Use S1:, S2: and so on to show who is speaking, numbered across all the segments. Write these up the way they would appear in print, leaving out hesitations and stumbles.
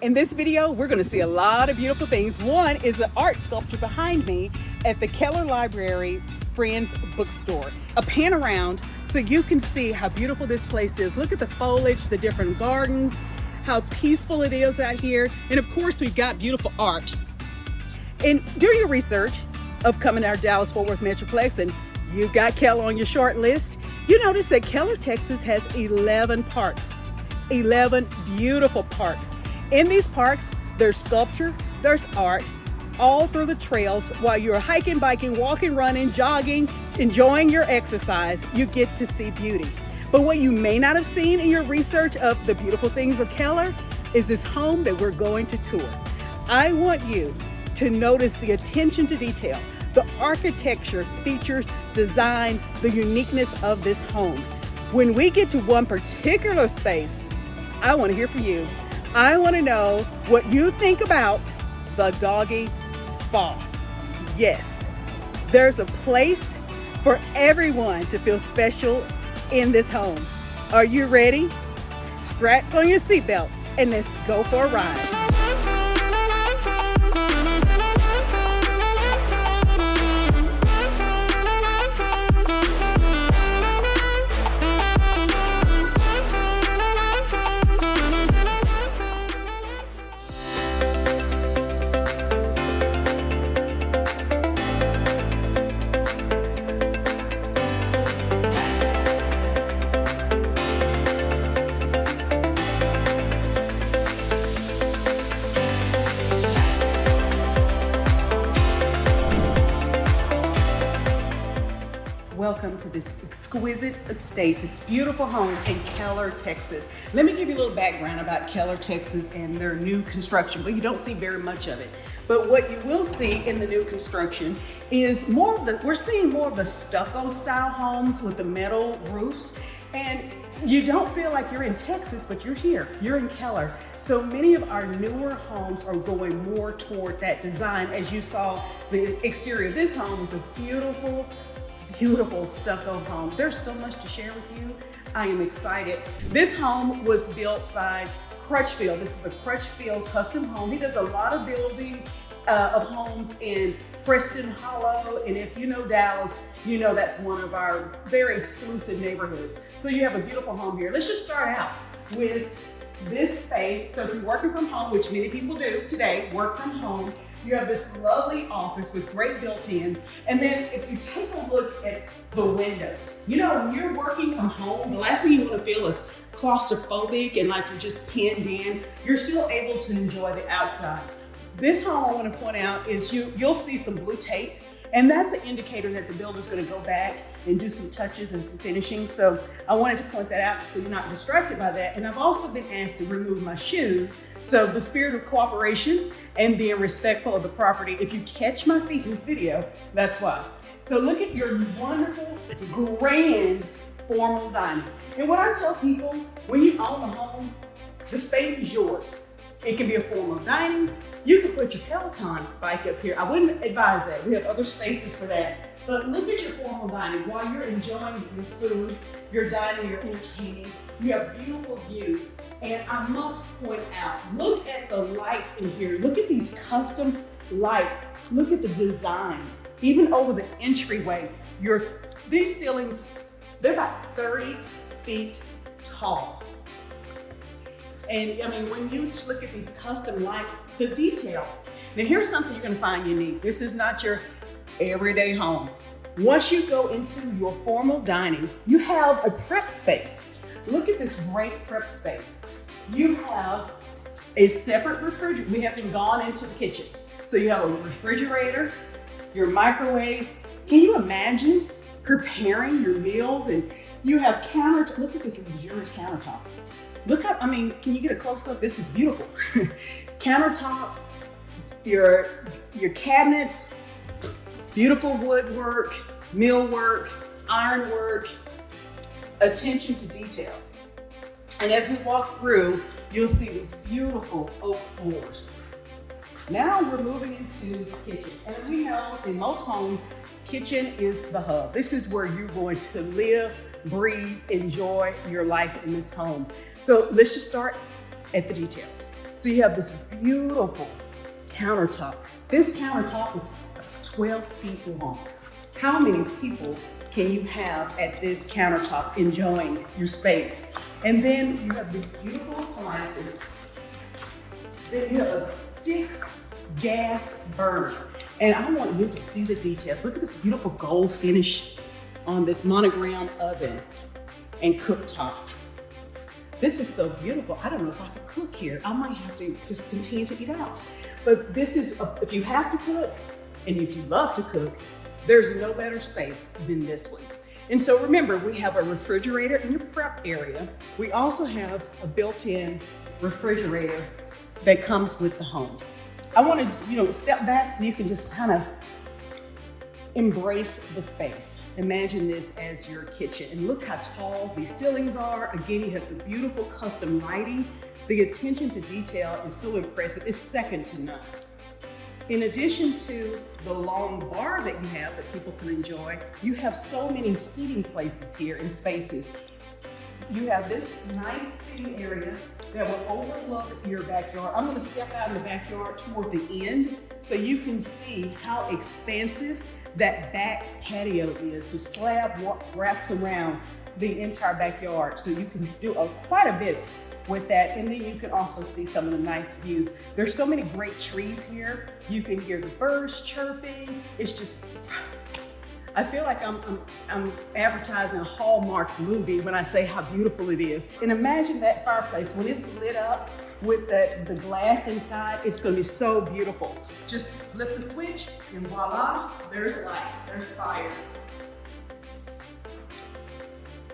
S1: In this video, we're going to see a lot of beautiful things. One is an art sculpture behind me at the Keller Library Friends Bookstore. A pan around so you can see how beautiful this place is. Look at the foliage, the different gardens, how peaceful it is out here. And of course, we've got beautiful art. And do your research of coming to our Dallas-Fort Worth Metroplex, and you've got Keller on your short list. You notice that Keller, Texas has 11 parks, 11 beautiful parks. In these parks, there's sculpture, there's art, all through the trails. While you're hiking, biking, walking, running, jogging, enjoying your exercise, you get to see beauty. But what you may not have seen in your research of the beautiful things of Keller is this home that we're going to tour. I want you to notice the attention to detail, the architecture, features, design, the uniqueness of this home. When we get to one particular space, I want to hear from you. I want to know what you think about the doggy spa. Yes, there's a place for everyone to feel special in this home. Are you ready? Strap on your seatbelt and let's go for a ride. Welcome to this exquisite estate, this beautiful home in Keller, Texas. Let me give you a little background about Keller, Texas and their new construction, but you don't see very much of it. But what you will see in the new construction is we're seeing more of the stucco style homes with the metal roofs. And you don't feel like you're in Texas, but you're here, you're in Keller. So many of our newer homes are going more toward that design. As you saw, the exterior of this home is a beautiful stucco home. There's so much to share with you. I am excited. This home was built by Crutchfield. This is a Crutchfield custom home. He does a lot of building of homes in Preston Hollow. And if you know Dallas, you know that's one of our very exclusive neighborhoods. So you have a beautiful home here. Let's just start out with this space. So if you're working from home, which many people do today, work from home, you have this lovely office with great built-ins. And then if you take a look at the windows, you know, when you're working from home, the last thing you want to feel is claustrophobic and like you're just pinned in. You're still able to enjoy the outside. This home, I want to point out, is you'll see some blue tape, and that's an indicator that the builder's going to go back and do some touches and some finishing. So I wanted to point that out so you're not distracted by that. And I've also been asked to remove my shoes. So the spirit of cooperation and being respectful of the property. If you catch my feet in this video, that's why. So look at your wonderful, grand, formal dining. And what I tell people, when you own a home, the space is yours. It can be a formal dining. You can put your Peloton bike up here. I wouldn't advise that. We have other spaces for that. But look at your formal dining. While you're enjoying your food, you're dining, you're entertaining, you have beautiful views. And I must point out, look at the lights in here. Look at these custom lights. Look at the design. Even over the entryway, these ceilings, they're about 30 feet tall. And I mean, when you look at these custom lights, the detail. Now here's something you're gonna find unique. This is not your everyday home. Once you go into your formal dining, you have a prep space. Look at this great prep space. You have a separate refrigerator. We haven't gone into the kitchen. So you have a refrigerator, your microwave. Can you imagine preparing your meals? And you have countertop. Look at this luxurious countertop. Look up, I mean, can you get a close up? This is beautiful. Countertop, your cabinets, beautiful woodwork, millwork, ironwork, attention to detail. And as we walk through, you'll see these beautiful oak floors. Now we're moving into the kitchen. And we know in most homes, kitchen is the hub. This is where you're going to live, breathe, enjoy your life in this home. So let's just start at the details. So you have this beautiful countertop. This countertop is 12 feet long. How many people can you have at this countertop enjoying your space? And then you have these beautiful appliances. Then you have a 6 gas burner. And I want you to see the details. Look at this beautiful gold finish on this monogram oven and cooktop. This is so beautiful. I don't know if I could cook here. I might have to just continue to eat out. But this is, if you have to cook, and if you love to cook, there's no better space than this one. And so remember, we have a refrigerator in your prep area. We also have a built-in refrigerator that comes with the home. I want to, step back so you can just kind of embrace the space. Imagine this as your kitchen, and look how tall these ceilings are. Again, you have the beautiful custom lighting. The attention to detail is so impressive. It's second to none. In addition to the long bar that you have that people can enjoy, you have so many seating places here and spaces. You have this nice seating area that will overlook your backyard. I'm going to step out in the backyard toward the end so you can see how expansive that back patio is. The slab wraps around the entire backyard, so you can do quite a bit with that. And then you can also see some of the nice views. There's so many great trees here. You can hear the birds chirping. It's just, I feel like I'm advertising a Hallmark movie when I say how beautiful it is. And imagine that fireplace, when it's lit up with the glass inside, it's gonna be so beautiful. Just flip the switch and voila, there's light, there's fire.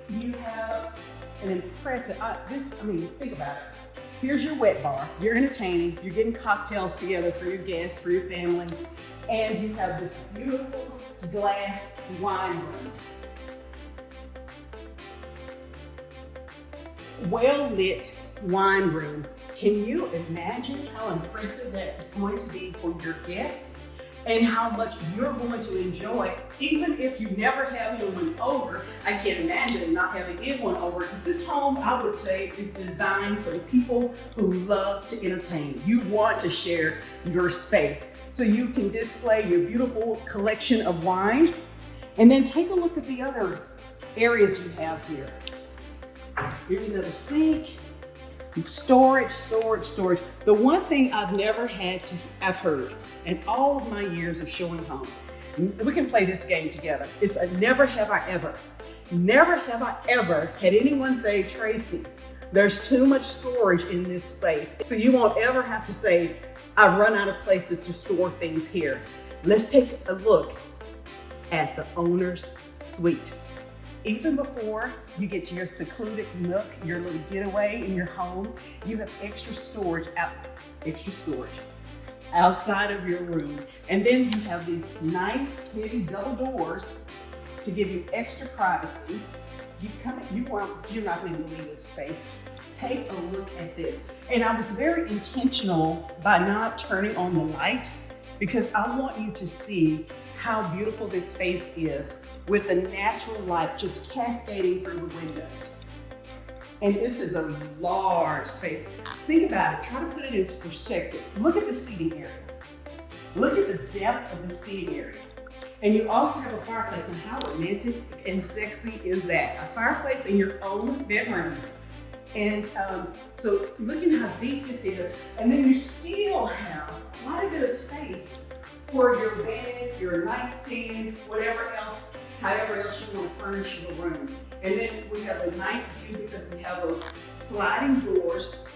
S1: You have an impressive, think about it. Here's your wet bar. You're entertaining, you're getting cocktails together for your guests, for your family, and you have this beautiful glass wine room. Well-lit wine room. Can you imagine how impressive that is going to be for your guests and how much you're going to enjoy, even if you never have anyone over? I can't imagine not having anyone over, because this home, I would say, is designed for the people who love to entertain. You want to share your space so you can display your beautiful collection of wine. And then take a look at the other areas you have here. Here's another sink. Storage. The one thing I've heard in all of my years of showing homes, we can play this game together. It's a never have I ever. Never have I ever had anyone say, Tracy, there's too much storage in this space. So you won't ever have to say, I've run out of places to store things here. Let's take a look at the owner's suite. Even before you get to your secluded nook, your little getaway in your home, you have extra storage outside of your room. And then you have these nice heavy double doors to give you extra privacy. You're not going to believe this space. Take a look at this. And I was very intentional by not turning on the light, because I want you to see how beautiful this space is with the natural light just cascading through the windows. And this is a large space. Think about it, try to put it in perspective. Look at the seating area. Look at the depth of the seating area. And you also have a fireplace, and how romantic and sexy is that? A fireplace in your own bedroom. And so look at how deep this is. And then you still have quite a bit of space for your bed, your nightstand, whatever else, however else you want to furnish your room. And then we have a nice view because we have those sliding doors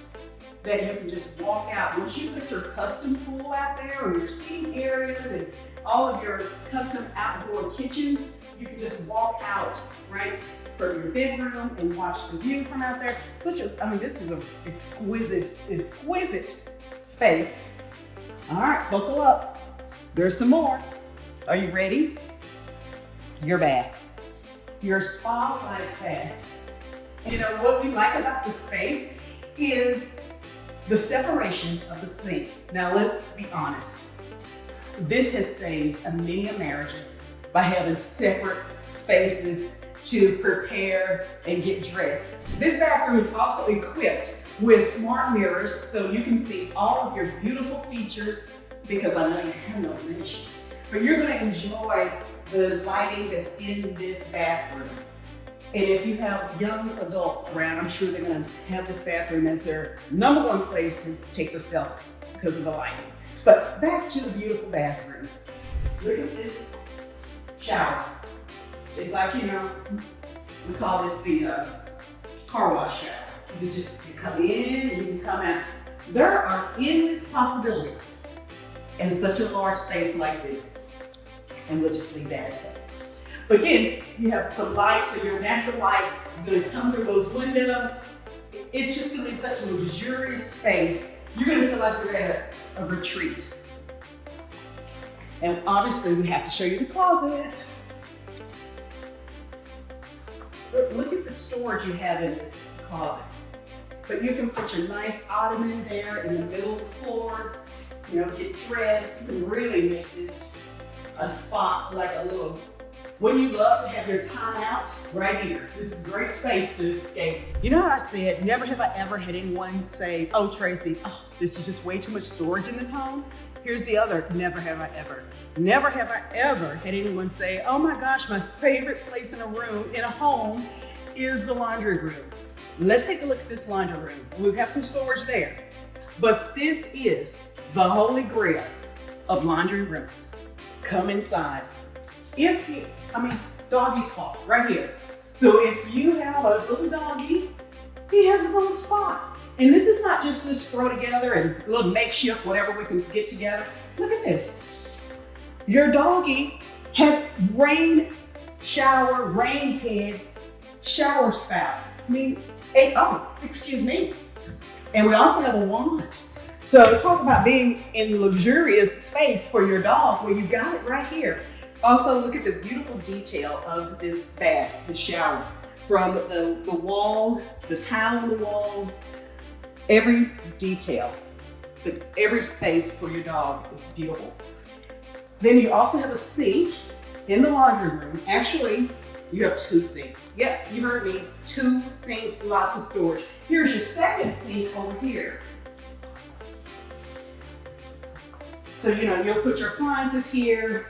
S1: that you can just walk out. Once you put your custom pool out there, or your seating areas and all of your custom outdoor kitchens, you can just walk out right from your bedroom and watch the view from out there. This is an exquisite space. All right, buckle up. There's some more. Are you ready? Your bath. Your spa-like bath. You know, what we like about this space is the separation of the sink. Now, let's be honest. This has saved many marriages by having separate spaces to prepare and get dressed. This bathroom is also equipped with smart mirrors so you can see all of your beautiful features, because I know you have no limitations. But you're going to enjoy the lighting that's in this bathroom. And if you have young adults around, I'm sure they're going to have this bathroom as their number one place to take their selfies because of the lighting. But back to the beautiful bathroom. Look at this shower. It's like, you call this the car wash shower. You just, you come in and you can come out. There are endless possibilities in such a large space like this. And we'll just leave that at that. But again, you have some light, so your natural light is going to come through those windows. It's just going to be such a luxurious space. You're going to feel like you're at a retreat. And obviously, we have to show you the closet. Look at the storage you have in this closet. But you can put your nice ottoman there in the middle of the floor. Get dressed. You can really make this a spot, like a little. Wouldn't you love to have your time out right here? This is a great space to escape. You know how I said, never have I ever had anyone say, oh, Tracy, this is just way too much storage in this home. Here's the other, never have I ever. Never have I ever had anyone say, oh my gosh, my favorite place in a room, in a home, is the laundry room. Let's take a look at this laundry room. We'll have some storage there. But this is the holy grail of laundry rooms. Come inside. Doggy spot right here. So if you have a little doggy, he has his own spot. And this is not just this throw together and a little makeshift, whatever we can get together. Look at this. Your doggy has rain shower, rain head, shower spout. Excuse me. And we also have a wand. So talk about being in luxurious space for your dog. Well, you got it right here. Also, look at the beautiful detail of this bath, the shower. From the wall, the tile on the wall, every detail, every space for your dog is beautiful. Then you also have a sink in the laundry room. Actually, you have 2 sinks. Yep, you heard me, 2 sinks, lots of storage. Here's your second sink over here. So, you'll put your appliances here.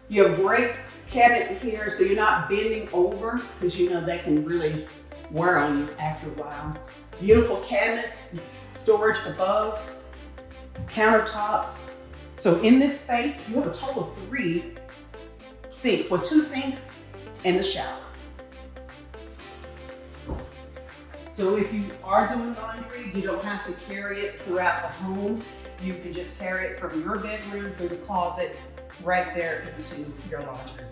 S1: You have a great cabinet here, so you're not bending over, because that can really wear on you after a while. Beautiful cabinets, storage above, countertops. So in this space, you have a total of 3 sinks, 2 sinks and the shower. So if you are doing laundry, you don't have to carry it throughout the home. You can just carry it from your bedroom through the closet right there into your laundry.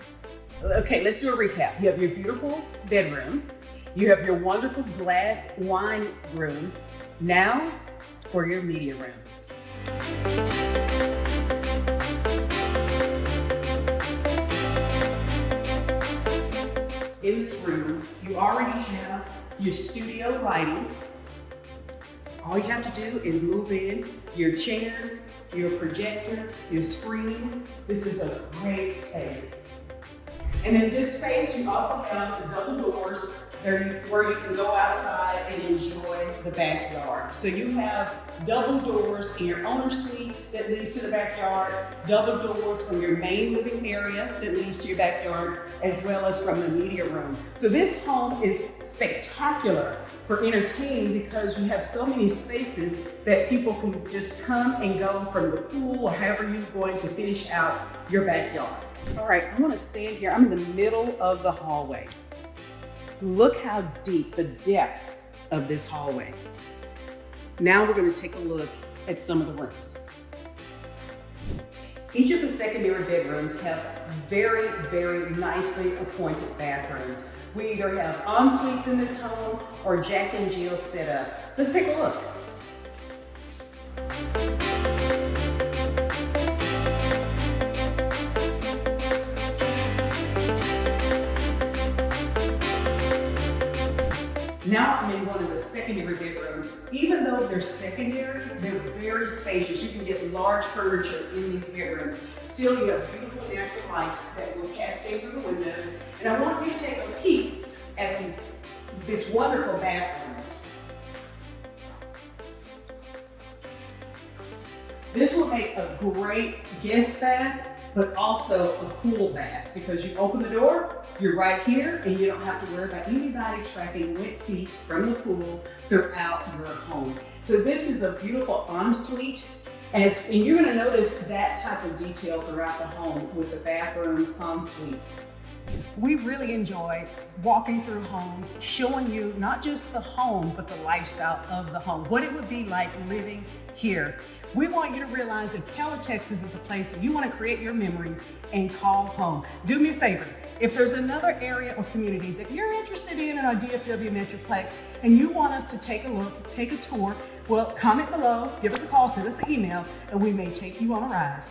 S1: Okay, let's do a recap. You have your beautiful bedroom. You have your wonderful glass wine room. Now for your media room. In this room, you already have your studio lighting. All you have to do is move in your chairs, your projector, your screen. This is a great space. And in this space, you also have the double doors where you can go outside and enjoy the backyard. So you have double doors in your owner's suite that leads to the backyard, double doors from your main living area that leads to your backyard, as well as from the media room. So this home is spectacular for entertaining because you have so many spaces that people can just come and go from the pool or however you're going to finish out your backyard. All right, I want to stand here. I'm in the middle of the hallway. Look how deep, the depth of this hallway. Now we're going to take a look at some of the rooms. Each of the secondary bedrooms have very, very nicely appointed bathrooms. We either have ensuites in this home or Jack and Jill set up. Let's take a look. Now I'm in one of the secondary bedrooms. Even though they're secondary, they're very spacious. You can get large furniture in these bedrooms. Still, you have beautiful natural lights that will cascade through the windows. And I want you to take a peek at these wonderful bathrooms. This will make a great guest bath, but also a pool bath, because you open the door, you're right here, and you don't have to worry about anybody tracking wet feet from the pool throughout your home. So this is a beautiful ensuite, and you're going to notice that type of detail throughout the home with the bathrooms, ensuites. We really enjoy walking through homes, showing you not just the home, but the lifestyle of the home, what it would be like living here. We want you to realize that Keller, Texas is the place that you want to create your memories and call home. Do me a favor. If there's another area or community that you're interested in our DFW Metroplex and you want us to take a look, take a tour, well, comment below, give us a call, send us an email, and we may take you on a ride.